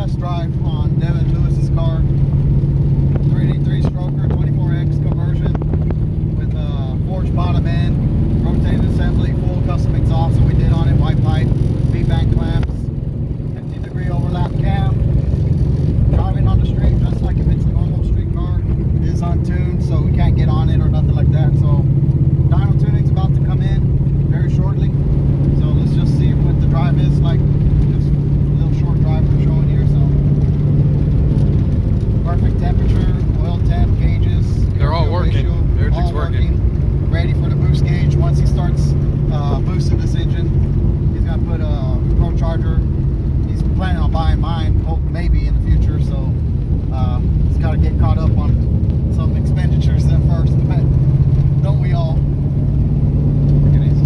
test drive on Devon Lewis's car. 383 stroker, 24X conversion with a forged bottom end, rotated assembly, full custom exhaust that we did on it, white pipe, V-bank clamps, 50-degree overlap cam. Driving on the street just like if it's a normal street car. It is untuned, so we can't get on it or nothing like that. So dyno tuning's about to come in very shortly. So let's just see what the drive is like. Just a little short drive we're showing here. So perfect temperature, oil temp, gauges. They're all working. Everything's working. Ready for the boost gauge. Once he starts boosting this engine, he's gonna put a Pro Charger. He's planning on buying mine, maybe in the future. So he's got to get caught up on some expenditures at first. But don't we all? Look at these.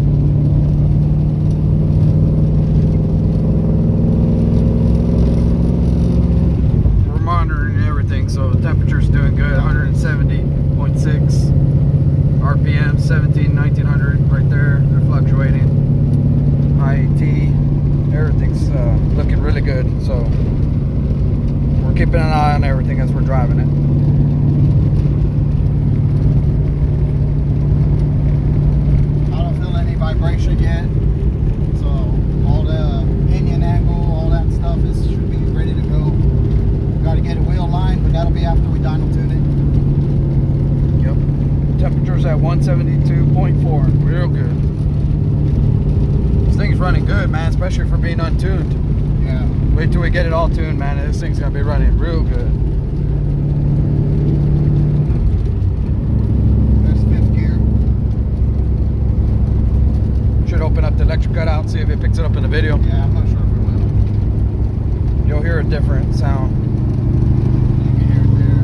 We're monitoring everything, so the temperature's doing good. 170.6 RPM, 1900 right there. They're fluctuating. IAT, everything's looking really good. So we're keeping an eye on everything as we're driving it. I don't feel any vibration yet. So all the pinion angle, all that stuff should be ready to go. Got to get it wheel lined, but that'll be after we dyno tune it. Yep. Temperature's at 172.4. Real good. This thing's running good, man, especially for being untuned. Yeah. Wait till we get it all tuned, man. This thing's gonna be running real good. There's fifth gear. Should open up the electric cutout, see if it picks it up in the video. Yeah, I'm not sure if it will. You'll hear a different sound. You can hear it there.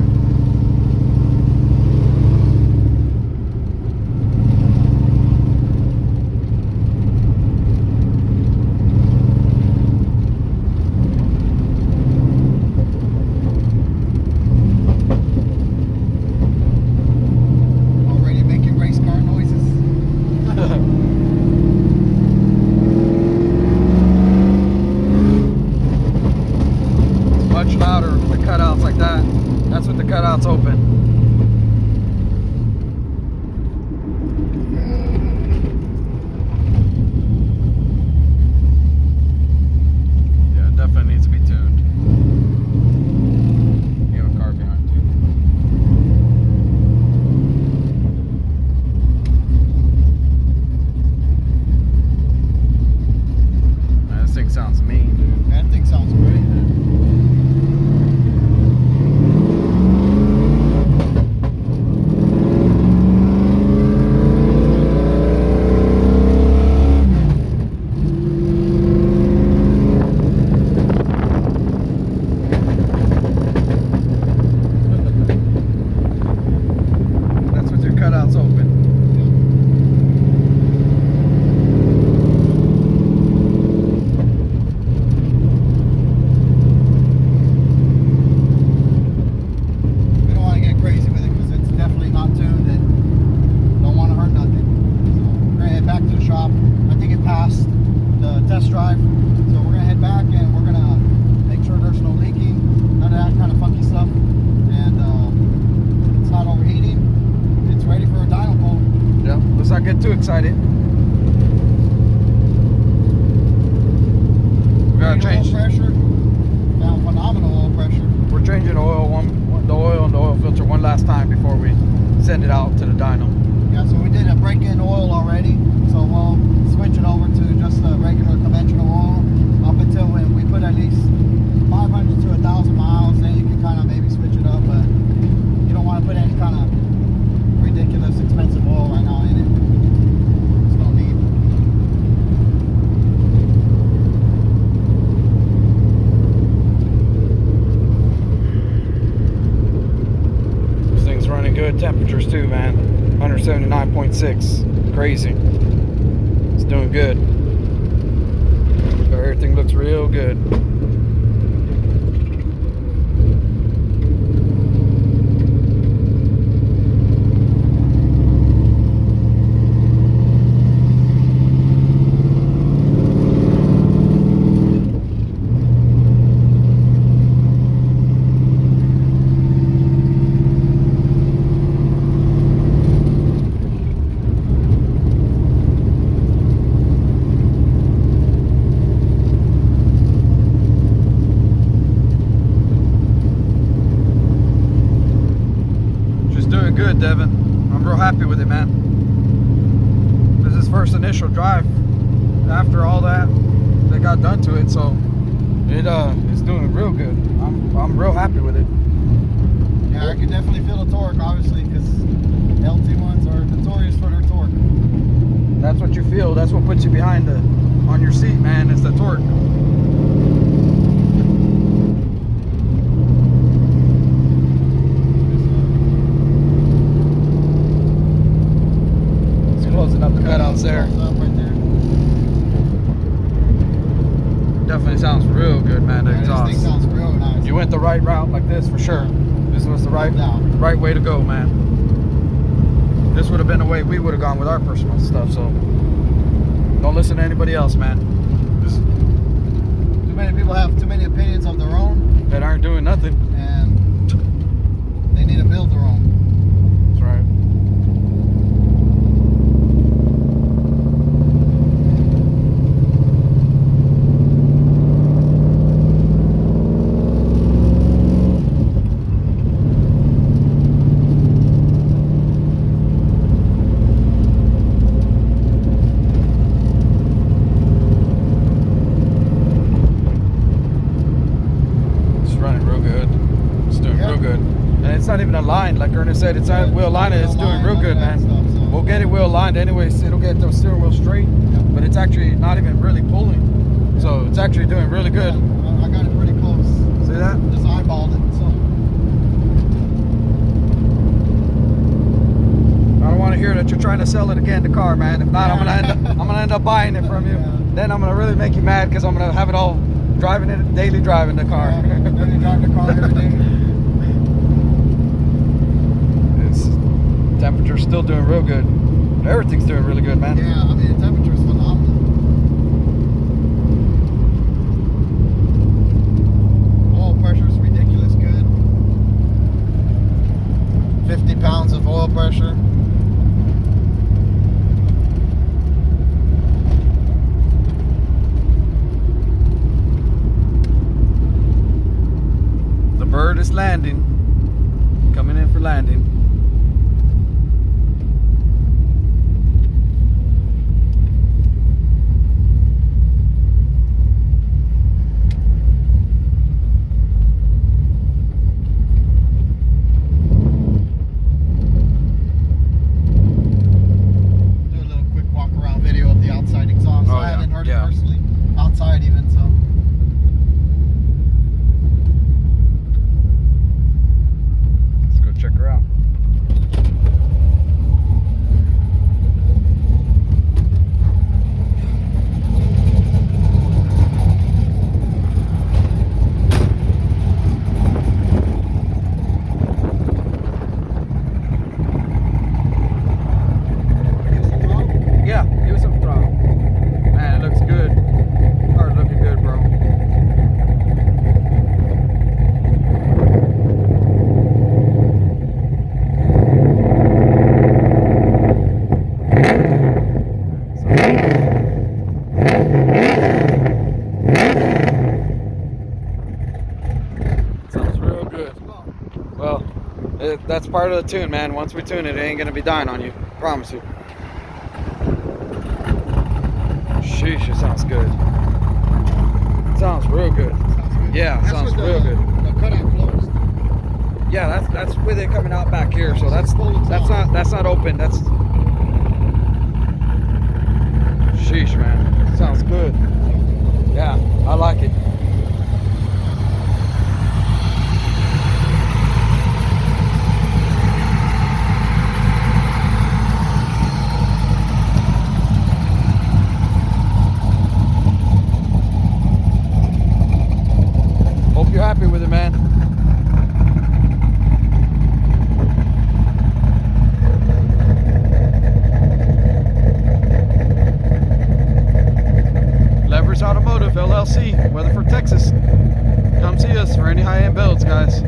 Already making race car noises. Much louder with cutouts like that. That's what the cutouts open. Yeah, it definitely needs to be tuned. You have a car behind you. Man, this thing sounds mean, dude. That thing sounds great. That's with your cutouts open. We don't want to get crazy with it because it's definitely not tuned and don't want to hurt nothing. So we're going to head back to the shop. I think it passed the test drive. So we're going to head back and we're going to make sure there's no leaking, none of that kind of funky stuff. And it's not overheating. It's ready for a dyno pull. Yep. Let's not get too excited. We gotta change. Oil pressure. Found phenomenal oil pressure. We're changing the oil the oil and the oil filter one last time before we send it out to the dyno. Yeah, so we did a break-in oil already, so we'll switch it over to just a regular conventional oil up until when we put at least 500 to 1,000 miles, then you can kind of maybe switch it up, but you don't want to put any kind of ridiculous expensive oil right now in it. There's no need. This thing's running good temperatures too, man. 179.6. Crazy. It's doing good. Everything looks real good. happy with it, man. This is his first initial drive after all that got done to it, so it's doing real good. I'm real happy with it. Yeah, I can definitely feel the torque, obviously, because LT1s are notorious for their torque. That's what you feel. That's what puts you behind on your seat, man. It's the torque. It's closing up the cutouts there. Right there. Definitely sounds real good, man. The exhaust. This thing sounds real nice. You went the right route like this for sure. This was the right way to go, man. This would have been the way we would have gone with our personal stuff, so don't listen to anybody else, man. Too many people have too many opinions of their own that aren't doing nothing, and they need to build their own. That's right. It's not even aligned, like Ernest said. It's not wheel aligned. It's doing real good, man. We'll get it wheel aligned anyways. It'll get the steering wheel straight, but it's actually not even really pulling. So it's actually doing really good. I got it pretty close. See that? Just eyeballed it. So I don't want to hear that you're trying to sell it again, the car, man. If not, I'm gonna end up buying it from you. Then I'm gonna really make you mad because I'm gonna have it all daily driving the car. Daily driving the car every day. Temperature's still doing real good. Everything's doing really good, man. Yeah, I mean the temperature's phenomenal. Oil pressure's ridiculous good. 50 pounds of oil pressure. The bird is landing. Coming in for landing. Personally, outside even, so. Let's go check her out. Yeah, give it some throttle. Man, it looks good. Car's looking good, bro. Sounds real good. Well, that's part of the tune, man. Once we tune it, it ain't gonna be dying on you. Promise you. Sheesh, it sounds good. It sounds real good. Yeah, it sounds real good. The cutout closed. Yeah, that's with it coming out back here. So that's not open. That's sheesh, man. It sounds good. Yeah, I like it. You're happy with it, man. Levers Automotive LLC, Weatherford, Texas. Come see us for any high-end builds, guys.